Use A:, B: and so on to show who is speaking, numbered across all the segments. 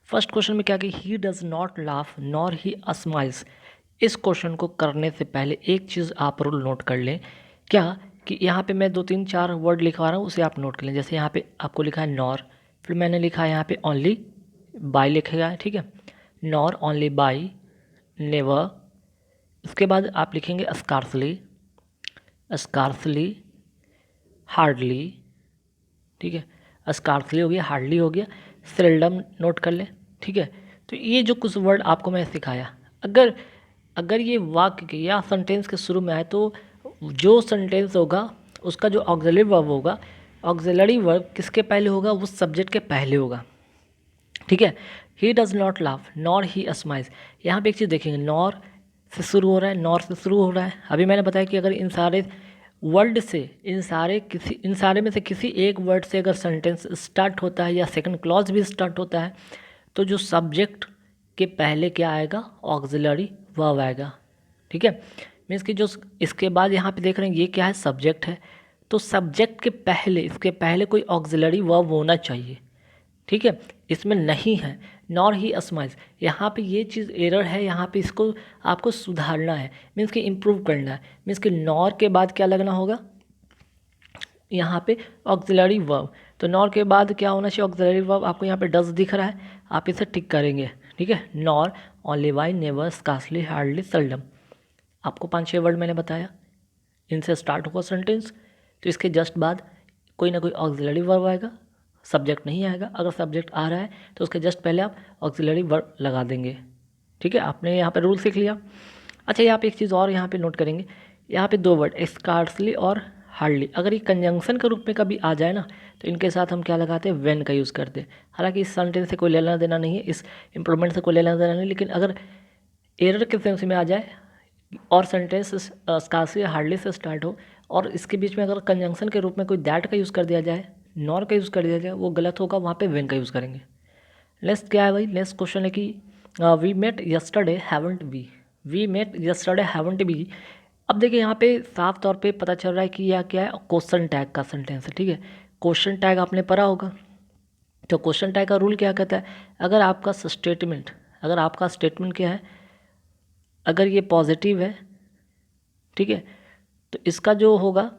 A: First question में क्या कि he does not laugh nor he smiles. इस क्वेश्चन को करने से पहले एक चीज़ आप रूल नोट कर लें। क्या कि यहाँ पे मैं 2 3 4 वर्ड लिखवा रहा हूँ, उसे आप नोट कर लें। जैसे यहाँ पे आपको लिखा है नॉर, फिर मैंने लिखा है यहाँ पे ओनली बाय लिखेगा, ठीक है। Nor, only by, never. उसके बाद आप लिखेंगे स्कार्सली, स्कार्सली, हार्डली, ठीक है। स्कार्सली हो गया, हार्डली हो गया, सेल्डम नोट कर लें, ठीक है। तो ये जो कुछ वर्ड आपको मैं सिखाया, अगर अगर ये वाक्य के या सेंटेंस के शुरू में आए तो जो सेंटेंस होगा उसका जो ऑक्सिलरी वर्ब होगा, ऑक्सिलरी वर्ब किसके पहले होगा, वो सब्जेक्ट के पहले होगा, ठीक है। He does not laugh nor he smiles. यहाँ पे एक चीज़ देखेंगे, नॉर से शुरू हो रहा है, नॉर से शुरू हो रहा है। अभी मैंने बताया कि अगर इन सारे वर्ड से इन सारे में से किसी एक वर्ड से अगर सेंटेंस स्टार्ट होता है या सेकंड क्लॉज भी स्टार्ट होता है तो जो सब्जेक्ट के पहले क्या आएगा, ऑक्सिलरी वर्ब आएगा, ठीक है। मीन्स कि जो इसके बाद यहाँ पे देख रहे हैं ये क्या है, सब्जेक्ट है, तो सब्जेक्ट के पहले, इसके पहले कोई ऑक्सिलरी वर्ब होना चाहिए, ठीक है। इसमें नहीं है, नॉर ही स्माइल्स। यहाँ पे ये चीज़ एरर है, यहाँ पे इसको आपको सुधारना है, मीन्स कि इम्प्रूव करना है। मीन्स कि नॉर के बाद क्या लगना होगा, यहाँ पे ऑक्सिलरी वर्ब। तो नॉर के बाद क्या होना चाहिए, ऑक्सिलरी वर्ब। आपको यहाँ पे डज दिख रहा है, आप इसे टिक करेंगे, ठीक है। Nor, only, by, never, scarcely, hardly, seldom. आपको 5 6 वर्ड मैंने बताया, इनसे स्टार्ट हुआ सेंटेंस, तो इसके जस्ट बाद कोई ना कोई ऑक्सिलरी वर्ब आएगा, सब्जेक्ट नहीं आएगा। अगर सब्जेक्ट आ रहा है तो उसके जस्ट पहले आप ऑक्सिलरी वर्ब लगा देंगे, ठीक है। आपने यहाँ पे रूल सीख लिया। अच्छा, यहाँ पे एक चीज़ और यहाँ पे नोट करेंगे, यहाँ पे 2 वर्ड स्कार्सली और हार्डली, अगर ये कंजंक्शन के रूप में कभी आ जाए ना तो इनके साथ हम क्या लगाते हैं, व्हेन का यूज़ करते हैं। हालांकि इस सेंटेंस से कोई लेना देना नहीं है, इस इम्प्रूवमेंट से कोई लेना देना नहीं, लेकिन अगर एरर के सेंस में आ जाए और सेंटेंस स्कार्सली हार्डली से स्टार्ट हो और इसके बीच में अगर कंजंक्शन के रूप में कोई दैट का यूज़ कर दिया जाए, नॉर का यूज़ कर दिया जाए, वो गलत होगा, वहाँ पे व्हेन का यूज़ करेंगे। नेक्स्ट क्या है भाई, नेक्स्ट क्वेश्चन है कि we met yesterday haven't we met yesterday haven't we. अब देखिए यहाँ पे साफ तौर पे पता चल रहा है कि यह क्या है, क्वेश्चन टैग का सेंटेंस है, ठीक है। क्वेश्चन टैग आपने पढ़ा होगा, तो क्वेश्चन टैग का रूल क्या कहता है, अगर आपका स्टेटमेंट क्या है, अगर ये पॉजिटिव है, ठीक है, तो इसका जो होगा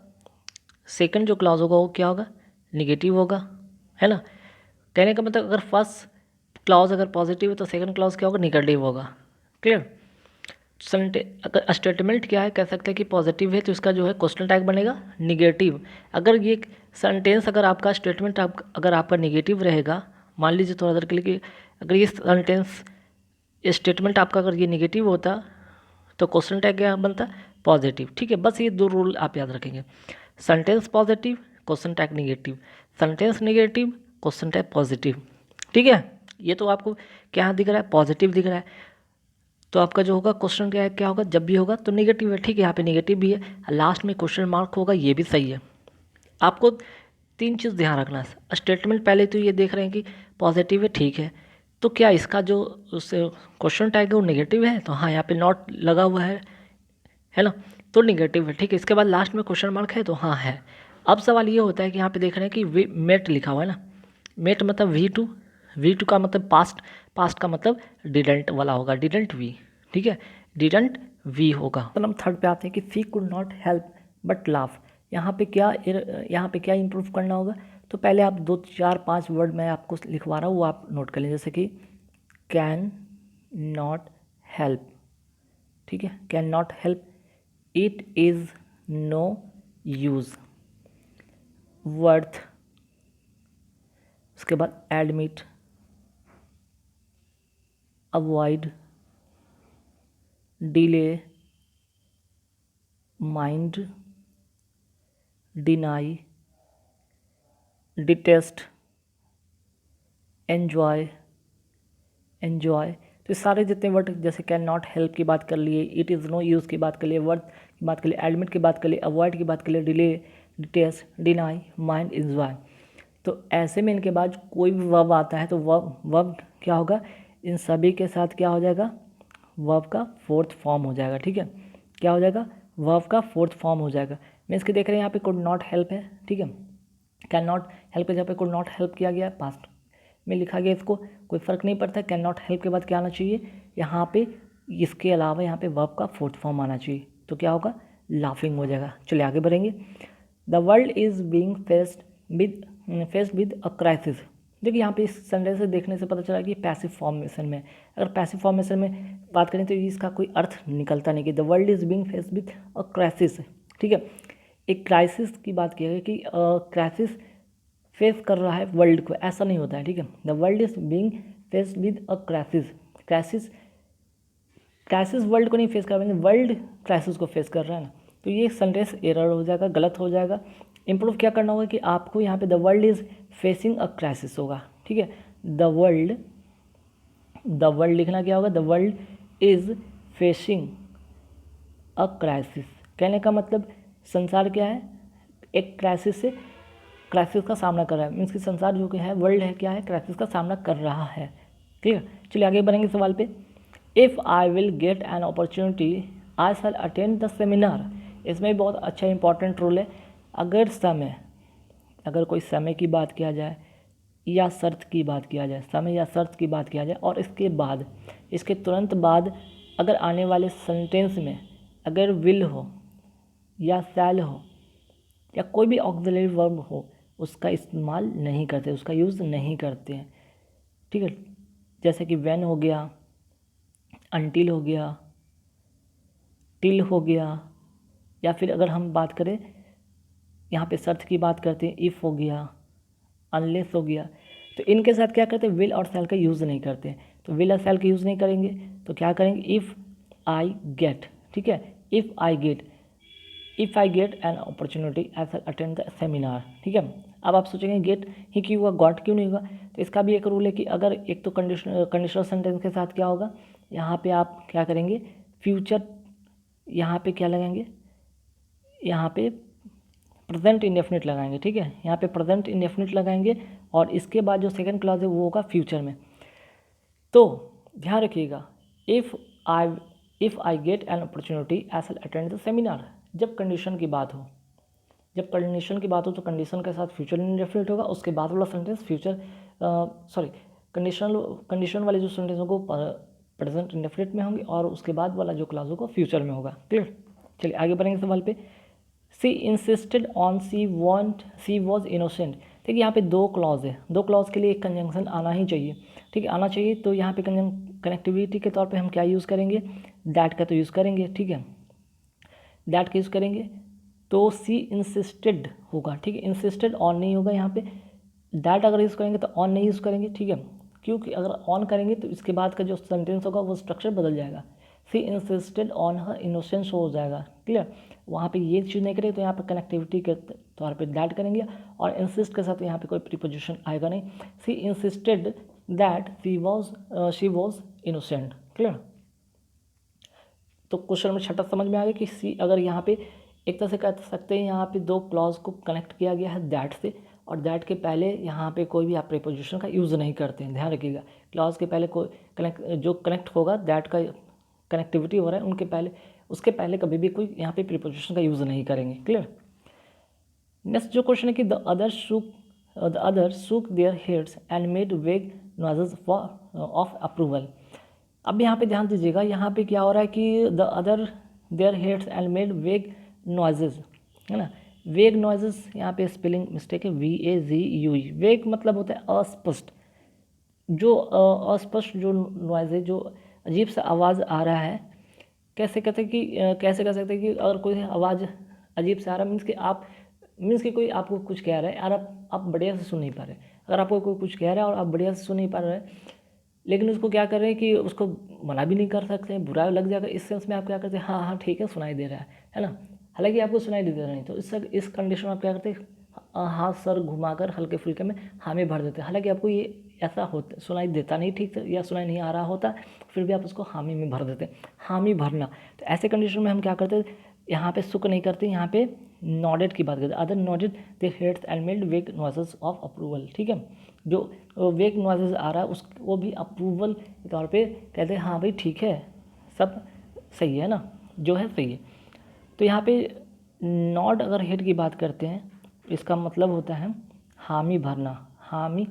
A: सेकंड जो क्लॉज होगा वो क्या होगा, निगेटिव होगा, है ना। कहने का मतलब अगर फर्स्ट क्लॉज अगर पॉजिटिव है तो सेकंड क्लॉज क्या होगा, निगेटिव होगा। क्लियर। अगर स्टेटमेंट क्या है, कह सकते हैं कि पॉजिटिव है तो इसका जो है क्वेश्चन टैग बनेगा निगेटिव। अगर ये सेंटेंस अगर आपका स्टेटमेंट अगर आपका निगेटिव रहेगा, मान लीजिए थोड़ा देर के लिए कि अगर ये सेंटेंस स्टेटमेंट आपका अगर ये निगेटिव होता तो क्वेश्चन टैग क्या बनता, पॉजिटिव, ठीक है। बस ये 2 रूल आप याद रखेंगे, sentence positive, question tag negative, sentence negative, question tag positive, ठीक है। ये तो आपको क्या दिख रहा है, पॉजिटिव दिख रहा है, तो आपका जो होगा क्वेश्चन क्या होगा, जब भी होगा तो निगेटिव है, ठीक है। यहाँ पे निगेटिव भी है, लास्ट में क्वेश्चन मार्क होगा, ये भी सही है। आपको 3 चीज़ ध्यान रखना है। स्टेटमेंट पहले तो ये देख रहे हैं कि पॉजिटिव है, ठीक है, तो क्या इसका जो उससे क्वेश्चन टैग है वो निगेटिव है, तो हाँ यहाँ पे नॉट लगा हुआ है ना, तो निगेटिव है, ठीक है। इसके बाद लास्ट में क्वेश्चन मार्क है तो हाँ है। अब सवाल ये होता है कि यहाँ पे देख रहे हैं कि मेट लिखा हुआ है ना, मेट मतलब वी टू का मतलब पास्ट का मतलब डिडेंट वाला होगा, डिडेंट वी, ठीक है, डिडेंट वी होगा। तो हम थर्ड पे आते हैं कि she could not help but laugh. यहाँ पे क्या इम्प्रूव करना होगा, तो पहले आप 2 4 5 वर्ड मैं आपको लिखवा रहा हूँ, वो आप नोट कर लें। जैसे कि कैन नॉट हेल्प, ठीक है, can not help, it is no use, worth, उसके बाद admit, avoid, delay, mind, deny, detest, enjoy, तो ये सारे जितने वर्ड, जैसे कैन नॉट हेल्प की बात कर लिए, इट इज़ नो यूज़ की बात कर लिए, वर्थ की बात कर लिए, एडमिट की बात कर लिए, अवॉइड की बात कर लिए, delay, detest, deny, mind, enjoy. तो ऐसे में इनके बाद कोई भी वर्ब आता है तो वर्ब क्या होगा, इन सभी के साथ क्या हो जाएगा, वर्ब का 4th फॉर्म हो जाएगा, ठीक है। क्या हो जाएगा, वर्ब का 4th फॉर्म हो जाएगा। मीन्स कि देख रहे हैं यहाँ पे कुड नॉट हेल्प है, ठीक है, कैन नॉट हेल्प है, जहाँ पे कुड नॉट हेल्प किया गया है पास्ट, में लिखा गया इसको, कोई फ़र्क नहीं पड़ता। कैन नॉट हेल्प के बाद क्या आना चाहिए यहाँ पे, इसके अलावा यहाँ पे वर्ब का फोर्थ फॉर्म आना चाहिए, तो क्या होगा, लाफिंग हो जाएगा। चलिए आगे बढ़ेंगे। The world is being faced with a crisis. देखिए यहाँ पे इस सेंटेंस से देखने से पता चला कि पैसिव फॉर्मेशन में, अगर पैसिव फॉर्मेशन में बात करें तो इसका कोई अर्थ निकलता नहीं कि the world is being faced with a crisis. ठीक है, एक क्राइसिस की बात की है कि क्राइसिस फेस कर रहा है वर्ल्ड को, ऐसा नहीं होता है। ठीक है, the world is being faced with a crisis. Crisis world को नहीं फेस कर रहा है, वर्ल्ड क्राइसिस को फेस कर रहा है ना, तो ये सेंटेंस एरर हो जाएगा, गलत हो जाएगा। इंप्रूव क्या करना होगा कि आपको यहाँ पे the world is facing a crisis होगा। ठीक है, द वर्ल्ड लिखना क्या होगा, the world is facing a crisis. कहने का मतलब संसार क्या है, एक क्राइसिस का सामना कर रहा है, मीन्स कि संसार जो कि है, वर्ल्ड है, क्या है, क्राइसिस का सामना कर रहा है। ठीक है, चलिए आगे बढ़ेंगे सवाल पे। If I will get an opportunity I shall attend the seminar. इसमें भी बहुत अच्छा इंपॉर्टेंट रोल है। अगर कोई समय की बात किया जाए या शर्त की बात किया जाए, समय या शर्त की बात किया जाए, और इसके तुरंत बाद अगर आने वाले सेंटेंस में अगर विल हो या शैल हो या कोई भी ऑक्सिलरी वर्ब हो, उसका इस्तेमाल नहीं करते, उसका यूज़ नहीं करते हैं। ठीक है, जैसे कि व्हेन हो गया, अनटिल हो गया, टिल हो गया, या फिर अगर हम बात करें यहाँ पे शर्त की बात करते हैं, इफ़ हो गया, अनलेस हो गया, तो इनके साथ क्या करते हैं, विल और शैल का यूज़ नहीं करते। तो विल और शैल का यूज़ नहीं करेंगे तो क्या करेंगे, इफ़ आई गेट। ठीक है, if I get an opportunity I shall attend the seminar. ठीक है, अब आप सोचेंगे गेट ही क्यों हुआ, गॉट क्यों नहीं हुआ, तो इसका भी एक रूल है कि अगर एक तो कंडीशनल सेंटेंस के साथ क्या होगा, यहाँ पे आप क्या करेंगे, फ्यूचर यहाँ पे क्या लगाएंगे, यहाँ पे प्रेजेंट इंडेफिनिट लगाएंगे। ठीक है, यहाँ पे प्रेजेंट इंडेफिनिट लगाएंगे और इसके बाद जो सेकंड क्लॉज है वो होगा फ्यूचर में। तो ध्यान रखिएगा, if I get an opportunity I shall attend the seminar. जब कंडीशन की बात हो तो कंडीशन के साथ फ्यूचर इंडेफिनिट होगा, उसके बाद वाला सेंटेंस कंडीशन वाले जो सेंटेंस होंगे प्रेजेंट इंडेफिनिट में होंगे और उसके बाद वाला जो क्लॉज होगा फ्यूचर में होगा। क्लियर, चलिए आगे बढ़ेंगे सवाल पे। She insisted on she was innocent. देखिए यहाँ पे दो क्लॉज है, दो क्लॉज के लिए एक कंजंक्शन आना ही चाहिए। ठीक है, आना चाहिए, तो यहाँ पे कनेक्टिविटी के तौर पे हम क्या यूज़ करेंगे, दैट का तो यूज़ करेंगे। ठीक है, दैट का यूज़ करेंगे, तो सी इंसिस्टेड होगा। ठीक है, इंसिस्टेड ऑन नहीं होगा, यहाँ पे दैट अगर यूज़ करेंगे तो ऑन नहीं यूज़ करेंगे। ठीक है, क्योंकि अगर ऑन करेंगे तो इसके बाद का जो सेंटेंस होगा वो स्ट्रक्चर बदल जाएगा, सी इंसिस्टेड ऑन हर इनोसेंस हो जाएगा। क्लियर, वहाँ पे ये चीज़ नहीं करेंगे तो यहाँ पे कनेक्टिविटी के तौर पे दैट करेंगे और इंसिस्ट के साथ यहाँ पे कोई प्रीपोजिशन आएगा नहीं। She insisted that she was innocent. Clear, तो क्वेश्चन में छठा समझ में आ गया कि सी अगर यहाँ पे एक तरह से कह सकते हैं, यहाँ पे दो क्लॉज को कनेक्ट किया गया है दैट से, और दैट के पहले यहाँ पे कोई भी आप प्रीपोजिशन का यूज़ नहीं करते हैं। ध्यान रखिएगा, क्लॉज के पहले कोई कनेक्ट होगा, दैट का कनेक्टिविटी हो रहा है, उसके पहले कभी भी कोई यहाँ पे प्रीपोजिशन का यूज़ नहीं करेंगे। क्लियर, नेक्स्ट जो क्वेश्चन है कि the other shook their heads and made वेग नॉइजेस ऑफ अप्रूवल। अब यहाँ पे ध्यान दीजिएगा, यहाँ पे क्या हो रहा है कि the other their heads and made वेग नॉइजेस, है ना। वेग नॉइजेस यहाँ पे स्पेलिंग मिस्टेक है, VAGUE। वेग मतलब होता है अस्पष्ट, जो अस्पष्ट जो नॉइज है, जो अजीब सा आवाज़ आ रहा है। कैसे कहते हैं कि कैसे कह सकते हैं कि अगर कोई आवाज़ अजीब से आ रहा है, मीन्स कि कोई आपको कुछ कह रहा है और आप बढ़िया से सुन नहीं पा रहे। अगर आपको कोई कुछ कह रहा है और आप बढ़िया से सुन नहीं पा रहे हैं, लेकिन उसको क्या कर रहे हैं कि उसको मना भी नहीं कर सकते, बुरा लग जाएगा, इस सेंस में आप क्या करते हैं, हाँ हाँ ठीक है सुनाई दे रहा है ना, हालांकि आपको सुनाई दे रहा नहीं, तो इस कंडीशन में आप क्या करते हैं, हाथ सर घुमाकर हल्के फुल्के में हामी भर देते हैं। हालांकि आपको ये ऐसा होता सुनाई देता नहीं ठीक से या सुनाई नहीं आ रहा होता, फिर भी आप उसको हामी में भर देते हैं। हामी भरना, तो ऐसे कंडीशन में हम क्या करते हैं, यहाँ पे सुक नहीं करते, यहाँ पे नॉडेड की बात करते हैं। Other nodded they heads and made वेग नॉइसेस ऑफ अप्रूवल। ठीक है, जो वेग नॉइसेस आ रहा है वो भी अप्रूवल के तौर पे कहते हैं, हाँ भाई ठीक है, सब सही है ना, जो है सही है। तो यहाँ पे नॉड अगर हेड की बात करते हैं, इसका मतलब होता है हामी भरना, हामी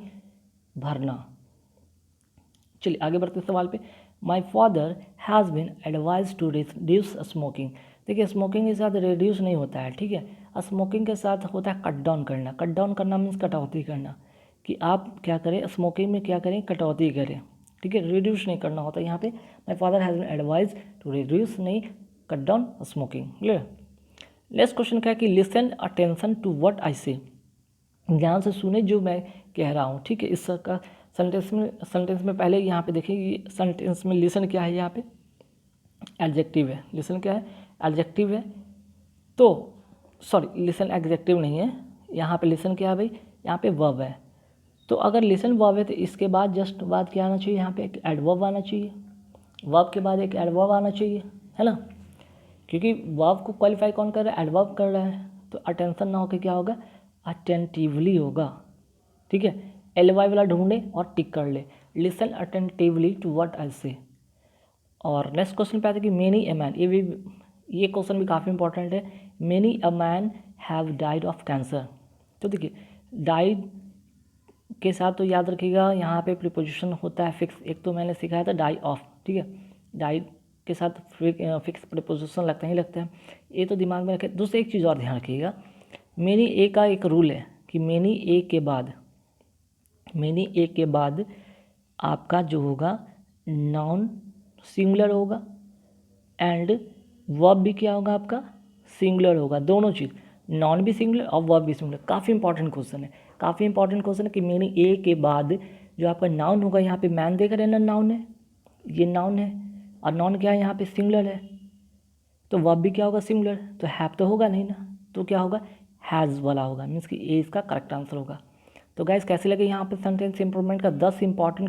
A: भरना। चलिए आगे बढ़ते हैं सवाल पे। My father has bin advise to reduce smoking. देखिए स्मोकिंग के साथ रिड्यूस नहीं होता है, ठीक है, स्मोकिंग के साथ होता है कट डाउन करना। कट डाउन करना मीन्स कटौती करना, कि आप क्या करें स्मोकिंग में, क्या करें, कटौती करें, ठीक है, रिड्यूस नहीं करना होता यहाँ पे। My father has bin advise to reduce, नहीं cut down smoking. Clear. Next question क्या है कि listen attention to what I say. ध्यान से सुने जो मैं कह रहा हूँ, ठीक है। इसका सेंटेंस में पहले यहाँ पे देखिए, ये सेंटेंस में लिसन क्या है, यहाँ पे एडजेक्टिव है। लिसन क्या है, एडजेक्टिव है। तो सॉरी, लिसन एडजेक्टिव नहीं है, यहाँ पे लिसन क्या है भाई, यहाँ पे वर्ब है। तो अगर लिसन वर्ब है तो इसके बाद जस्ट बाद क्या आना चाहिए, यहाँ पे एक एडवर्ब आना चाहिए। वर्ब के बाद एक एडवर्ब आना चाहिए, है ना, क्योंकि वर्ब को क्वालिफाई कौन कर रहा है, एडवर्ब कर रहा है। तो अटेंशन ना होकर क्या होगा, अटेंटिवली होगा, ठीक है। एलवाई वाला ढूंढे और टिक कर ले, listen attentively to what I say. और नेक्स्ट क्वेश्चन पे आता है कि मेनी ए मैन, ये क्वेश्चन भी काफ़ी इंपॉर्टेंट है। Many a man have died of cancer. तो देखिए डाइड के साथ तो याद रखिएगा यहाँ पे प्रीपोजिशन होता है फिक्स। एक तो मैंने सिखाया था डाई ऑफ, ठीक है, डाइड के साथ फिक्स प्रीपोजिशन लगता ही लगता है, ये तो दिमाग में रखें। दूसरी एक चीज़ और ध्यान रखिएगा, मेनी ए का एक रूल है कि मेनी ए के बाद आपका जो होगा नाउन सिंगुलर होगा एंड वर्ब भी क्या होगा आपका, सिंगुलर होगा। दोनों चीज़, नॉन भी सिंगुलर और वर्ब भी सिंगुलर। काफ़ी इंपॉर्टेंट क्वेश्चन है, काफ़ी इंपॉर्टेंट क्वेश्चन है कि मेनी ए के बाद जो आपका नाउन होगा, यहाँ पे मैन देख रहे हैं ना, नाउन है, ये नाउन है, और नाउन क्या है यहाँ पे, सिंगुलर है। तो वर्ब भी क्या होगा, सिंगुलर। तो हैव तो होगा नहीं ना, तो क्या होगा, हैज़ वाला होगा, मीन्स कि ए इसका करेक्ट आंसर होगा। तो गाइस कैसे लगे यहाँ पे सेंटेंस इंप्रूवमेंट का 10 इंपॉर्टेंट